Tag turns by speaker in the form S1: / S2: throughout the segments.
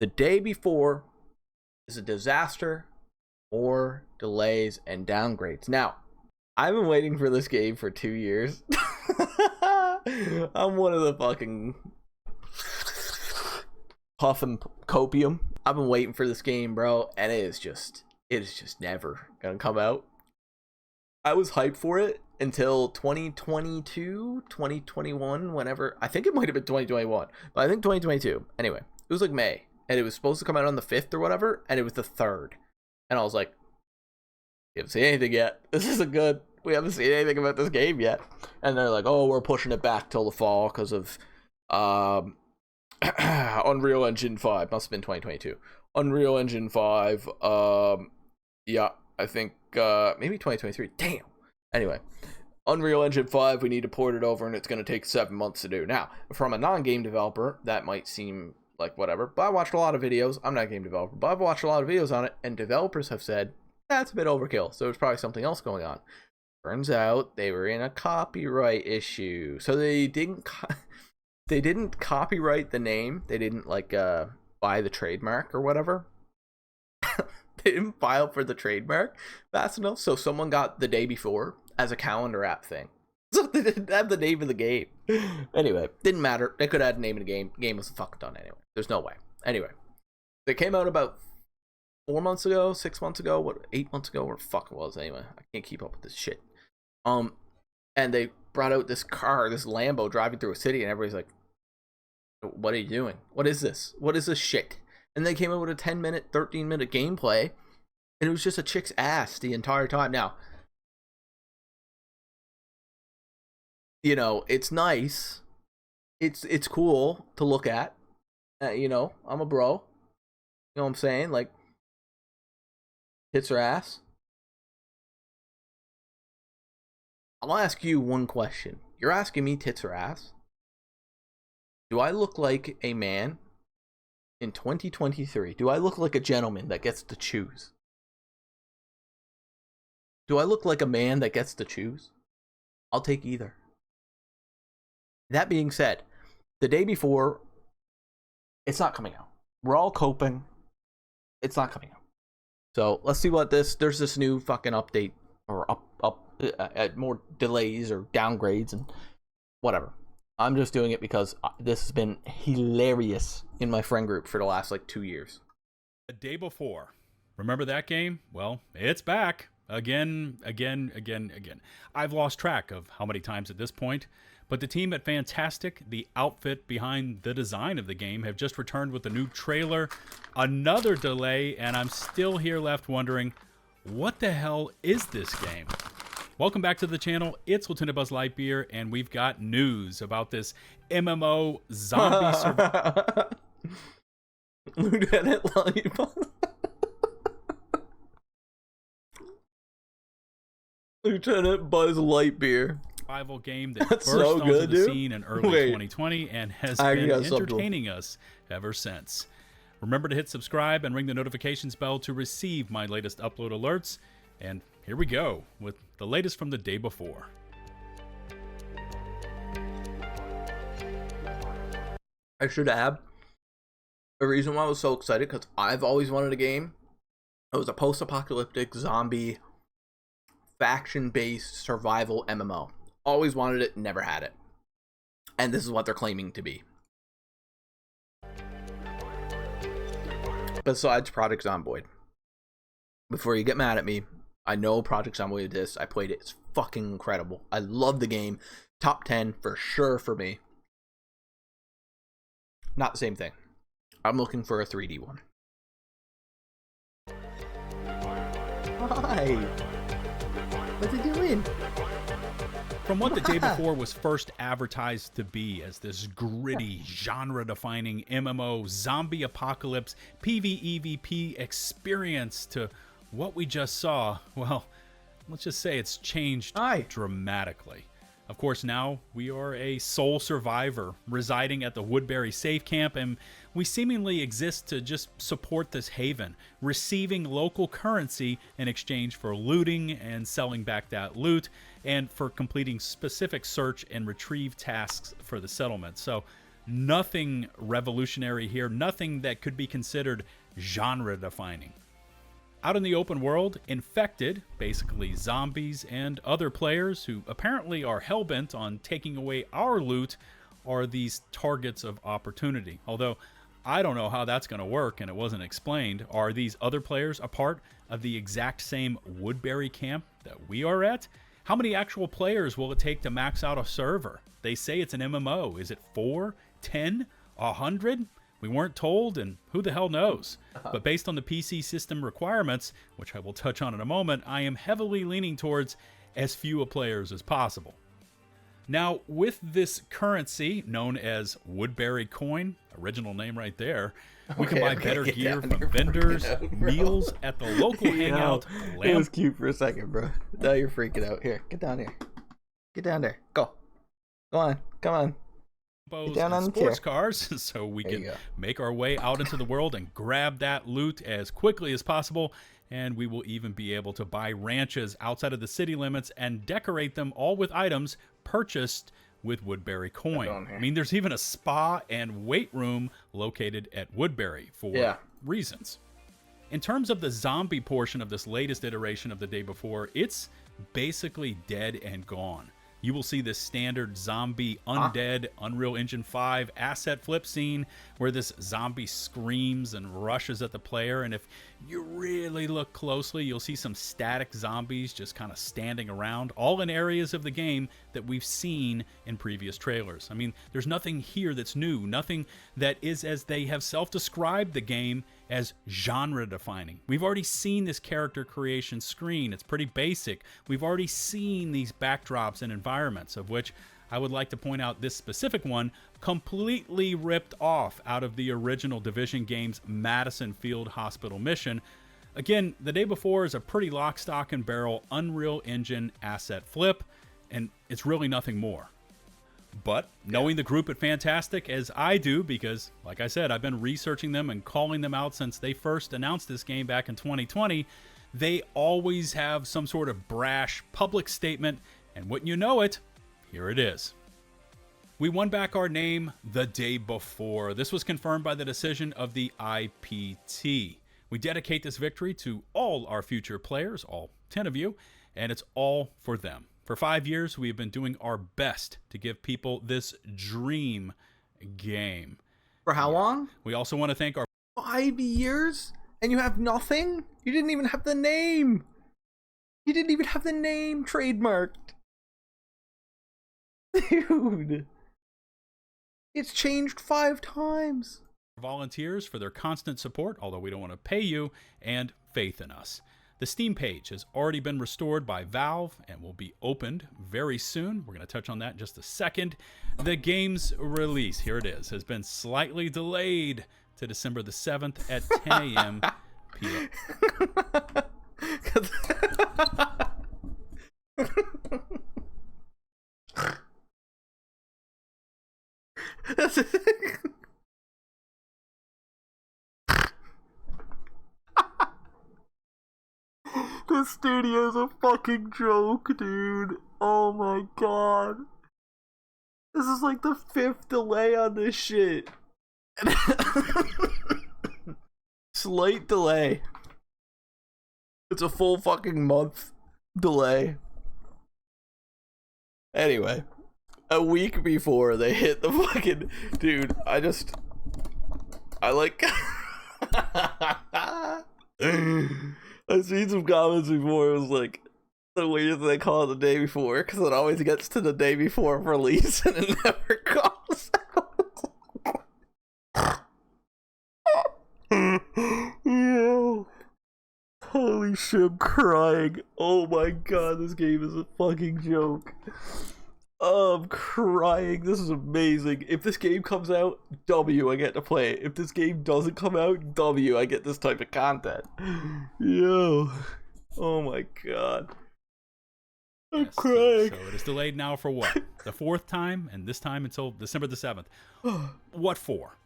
S1: The day before is a disaster, more delays and downgrades. Now, I've been waiting for this game for 2 years. I'm one of the fucking puff and copium. I've been waiting for this game, bro, and it is just never gonna come out. I was hyped for it until 2022, 2021, whenever. I think it might have been 2021, but I think 2022. Anyway, it was like May, and it was supposed to come out on the 5th or whatever, and it was the 3rd. And I was like, we haven't seen anything yet. This isn't good. We haven't seen anything about this game yet. And they're like, oh, we're pushing it back till the fall because of Unreal Engine 5. Must have been 2022. Unreal Engine 5. Yeah, I think maybe 2023. Damn. Anyway, Unreal Engine 5, we need to port it over, and it's going to take 7 months to do. Now, from a non-game developer, that might seem like whatever, but I watched a lot of videos. I'm not a game developer, but I've watched a lot of videos on it, and developers have said, that's a bit overkill, so there's probably something else going on. Turns out they were in a copyright issue, so they didn't copyright the name. They didn't buy the trademark or whatever. They didn't file for the trademark fast enough, so someone got The Day Before as a calendar app thing. So they didn't have the name of the game. Anyway, didn't matter. They could have had a name in the game. Game was fucking done anyway. There's no way. Anyway, they came out about 4 months ago, 6 months ago, 8 months ago, where the fuck it was anyway. I can't keep up with this shit. And they brought out this car, this Lambo driving through a city, and everybody's like, what are you doing? What is this? What is this shit? And they came out with a 10-minute, 13-minute gameplay, and it was just a chick's ass the entire time. Now, you know, it's nice. It's cool to look at. You know, I'm a bro. You know what I'm saying? Like, tits or ass. I'll ask you one question. You're asking me tits or ass? Do I look like a man in 2023? Do I look like a gentleman that gets to choose? Do I look like a man that gets to choose? I'll take either. That being said, The Day Before, it's not coming out. We're all coping. It's not coming out. So let's see what there's this new fucking update or more delays or downgrades and whatever. I'm just doing it because this has been hilarious in my friend group for the last 2 years.
S2: The Day Before. Remember that game? Well, it's back. Again. I've lost track of how many times at this point, but the team at Fantastic, the outfit behind the design of the game, have just returned with a new trailer, another delay, and I'm still here left wondering, what the hell is this game? Welcome back to the channel. It's Lieutenant Buzz Lightyear, and we've got news about this MMO zombie survival.
S1: Lieutenant Lollipop. Lieutenant Buzz Lightyear.
S2: Survival game that
S1: That's
S2: burst
S1: so
S2: onto
S1: good,
S2: the
S1: dude.
S2: scene in early 2020 and has been entertaining us ever since. Remember to hit subscribe and ring the notifications bell to receive my latest upload alerts. And here we go with the latest from The Day Before.
S1: I should add, the reason why I was so excited, because I've always wanted a game. It was a post-apocalyptic zombie faction-based survival MMO. Always wanted it, never had it. And this is what they're claiming to be. Besides Project Zomboid. Before you get mad at me, I know Project Zomboid exists. I played it. It's fucking incredible. I love the game. Top 10 for sure for me. Not the same thing. I'm looking for a 3D one. Hi. What's it doing?
S2: From what The Day Before was first advertised to be as this gritty, genre-defining MMO zombie apocalypse PvEVP experience to what we just saw, well, let's just say it's changed dramatically. Of course, now we are a sole survivor residing at the Woodbury Safe Camp, and we seemingly exist to just support this haven, receiving local currency in exchange for looting and selling back that loot, and for completing specific search and retrieve tasks for the settlement. So Nothing revolutionary here, nothing that could be considered genre defining. Out in the open world, infected, basically zombies and other players who apparently are hellbent on taking away our loot, are these targets of opportunity. Although I don't know how that's going to work, and it wasn't explained. Are these other players a part of the exact same Woodbury camp that we are at? How many actual players will it take to max out a server? They say it's an MMO. Is it 4, 10, 100? We weren't told, and who the hell knows? But based on the PC system requirements, which I will touch on in a moment, I am heavily leaning towards as few players as possible. Now, with this currency known as Woodbury Coin, original name right there, we can buy better gear from vendors, meals at the local hangout.
S1: It was cute for a second, bro. Now you're freaking out. Here, get down here. Get down there. Go. Go on. Come on.
S2: And sports cars, so we can make our way out into the world and grab that loot as quickly as possible. And we will even be able to buy ranches outside of the city limits and decorate them all with items purchased with Woodbury Coin. I mean, there's even a spa and weight room located at Woodbury for reasons. In terms of the zombie portion of this latest iteration of the day before, it's basically dead and gone. You will see this standard zombie undead Unreal Engine 5 asset flip scene where this zombie screams and rushes at the player. And if you really look closely, you'll see some static zombies just kind of standing around, all in areas of the game that we've seen in previous trailers. I mean, there's nothing here that's new, nothing that is, as they have self-described the game, as genre defining. We've already seen this character creation screen. It's pretty basic. We've already seen these backdrops and environments, of which I would like to point out this specific one completely ripped off out of the original Division game's Madison Field Hospital mission. Again, the day before is a pretty lock, stock, and barrel Unreal Engine asset flip, and it's really nothing more. But knowing the group at Fantastic as I do, because like I said, I've been researching them and calling them out since they first announced this game back in 2020, they always have some sort of brash public statement, and wouldn't you know it, here it is. We won back our name the day before. This was confirmed by the decision of the IPT. We dedicate this victory to all our future players, all 10 of you, and it's all for them. For 5 years, we have been doing our best to give people this dream game.
S1: For how long?
S2: We also want to thank our
S1: 5 years? And you have nothing? You didn't even have the name. You didn't even have the name trademarked. Dude. It's changed 5 times.
S2: Volunteers for their constant support, although we don't want to pay you, and faith in us. The Steam page has already been restored by Valve and will be opened very soon. We're going to touch on that in just a second. The game's release, here it is, has been slightly delayed to December the 7th at 10 a.m. p.m.
S1: This studio's a fucking joke, dude. Oh my god. This is like the 5th delay on this shit. Slight delay. It's a full fucking month delay. Anyway, a week before they hit the fucking... Dude, I like... I've seen some comments before. It was like, the weird they call it the day before, because it always gets to the day before of release and it never comes out. Yo. Holy shit, I'm crying. Oh my god, this game is a fucking joke. Oh, I'm crying. This is amazing. If this game comes out, W, I get to play it. If this game doesn't come out, W, I get this type of content. Yo. Oh my god. I'm crying.
S2: So it is delayed now for what? The 4th time, and this time until December the 7th. What for?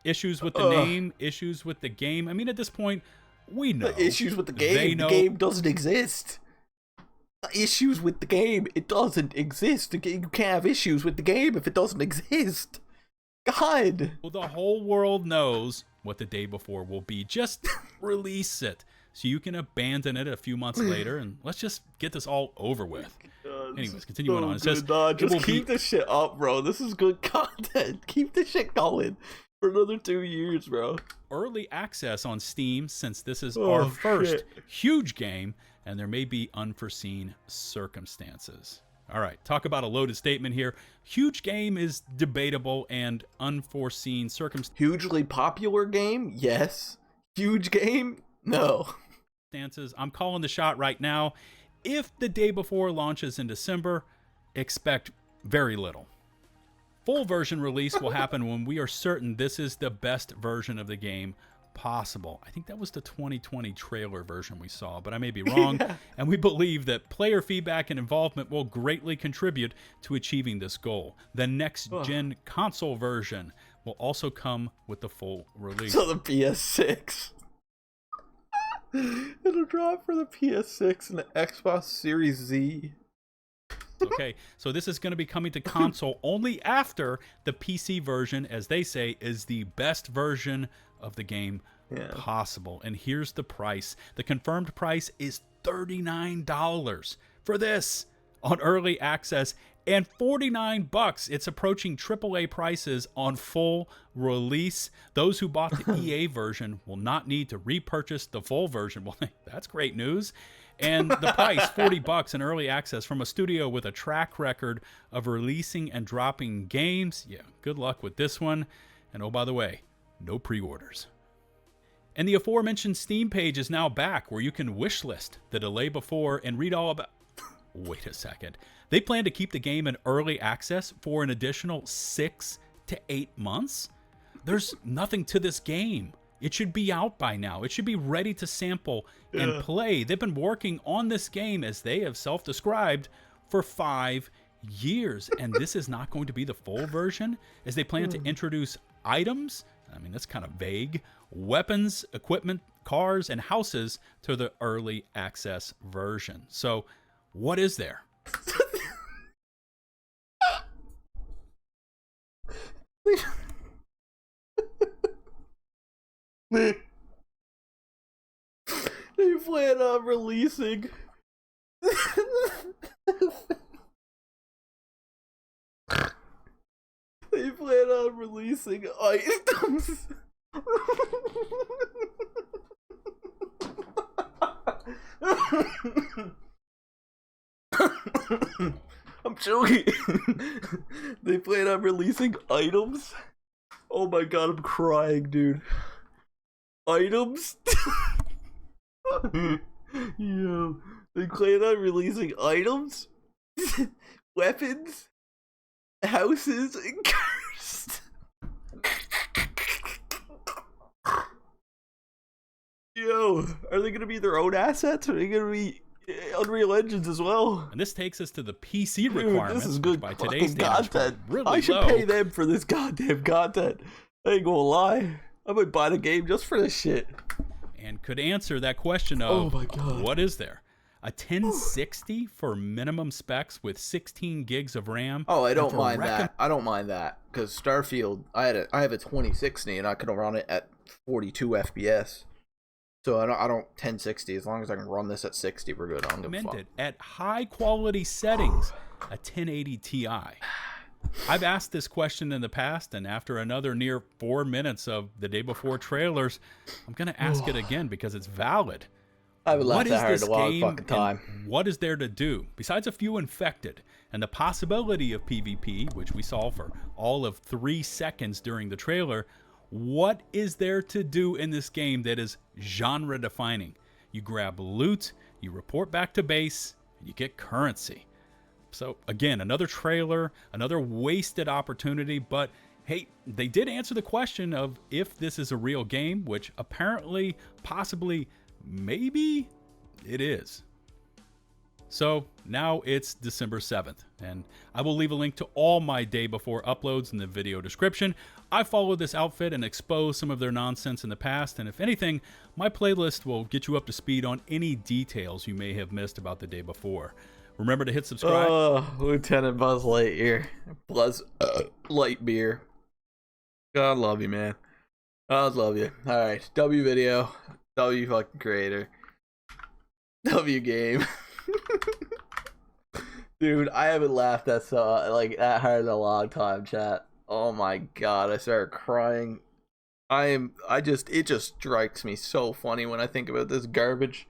S2: Issues with the name, issues with the game. I mean, at this point, we know.
S1: The issues with the game. The game doesn't exist. Issues with the game, it doesn't exist. You can't have issues with the game if it doesn't exist. God.
S2: Well, the whole world knows what the day before will be. Just release it so you can abandon it a few months later, and let's just get this all over with. Anyways, continuing on. It says,
S1: just keep this shit up, bro. This is good content. Keep this shit going for another 2 years, bro.
S2: Early access on Steam, since this is our first huge game, and there may be unforeseen circumstances. All right, talk about a loaded statement here. Huge game is debatable, and unforeseen circumstances.
S1: Hugely popular game? Yes. Huge game? No.
S2: I'm calling the shot right now. If the day before launches in December, expect very little. Full version release will happen when we are certain this is the best version of the game possible. I think that was the 2020 trailer version we saw, but I may be wrong. Yeah. And we believe that player feedback and involvement will greatly contribute to achieving this goal. The next gen console version will also come with the full release.
S1: So the PS6. It'll drop for the PS6 and the Xbox Series Z.
S2: Okay, so this is going to be coming to console only after the PC version, as they say, is the best version of the game possible. And here's the price. The confirmed price is $39 for this on early access, and $49. It's approaching AAA prices on full release. Those who bought the EA version will not need to repurchase the full version. Well, that's great news. And the price, $40 in early access from a studio with a track record of releasing and dropping games. Yeah, good luck with this one. And oh, by the way, no pre-orders. And the aforementioned Steam page is now back, where you can wishlist the delay before and read all about... Wait a second. They plan to keep the game in early access for an additional 6 to 8 months? There's nothing to this game. It should be out by now. It should be ready to sample and play. They've been working on this game, as they have self-described, for 5 years. And this is not going to be the full version, as they plan to introduce items, I mean, that's kind of vague, weapons, equipment, cars, and houses to the early access version. So what is there?
S1: They plan on releasing they plan on releasing items. I'm joking. They plan on releasing items. Oh my god, I'm crying, dude. Items? Yo, they plan on releasing items, weapons, houses, and cars. Yo, are they gonna be their own assets? Or are they gonna be Unreal Engines as well?
S2: And this takes us to the PC requirements.
S1: This is good
S2: by today's
S1: content.
S2: Really
S1: I should
S2: low.
S1: pay them for this goddamn content. I ain't gonna lie. I might buy the game just for this shit.
S2: And could answer that question of,
S1: oh my God,
S2: what is there? A 1060 for minimum specs with 16 gigs of RAM?
S1: Oh, I don't mind that. I don't mind that, because Starfield, I have a 2060 and I can run it at 42 FPS. So I don't 1060. As long as I can run this at 60, we're good. I'm
S2: recommended at high quality settings, a 1080 Ti. I've asked this question in the past, and after another near 4 minutes of the day before trailers, I'm going to ask it again because it's valid.
S1: I would laugh that hard a long fucking time.
S2: What is there to do? Besides a few infected and the possibility of PvP, which we saw for all of 3 seconds during the trailer, what is there to do in this game that is genre defining? You grab loot, you report back to base, and you get currency. So again, another trailer, another wasted opportunity, but hey, they did answer the question of if this is a real game, which apparently, possibly, maybe it is. So now it's December 7th, and I will leave a link to all my day before uploads in the video description. I follow this outfit and expose some of their nonsense in the past, and if anything, my playlist will get you up to speed on any details you may have missed about the day before. Remember to hit subscribe.
S1: Oh, Lieutenant Buzz Lightyear. Buzz Lightbeer. God love you, man. God love you. All right, W video, W fucking creator, W game. Dude, I haven't laughed that hard in a long time, chat. Oh my god, I started crying. It just strikes me so funny when I think about this garbage.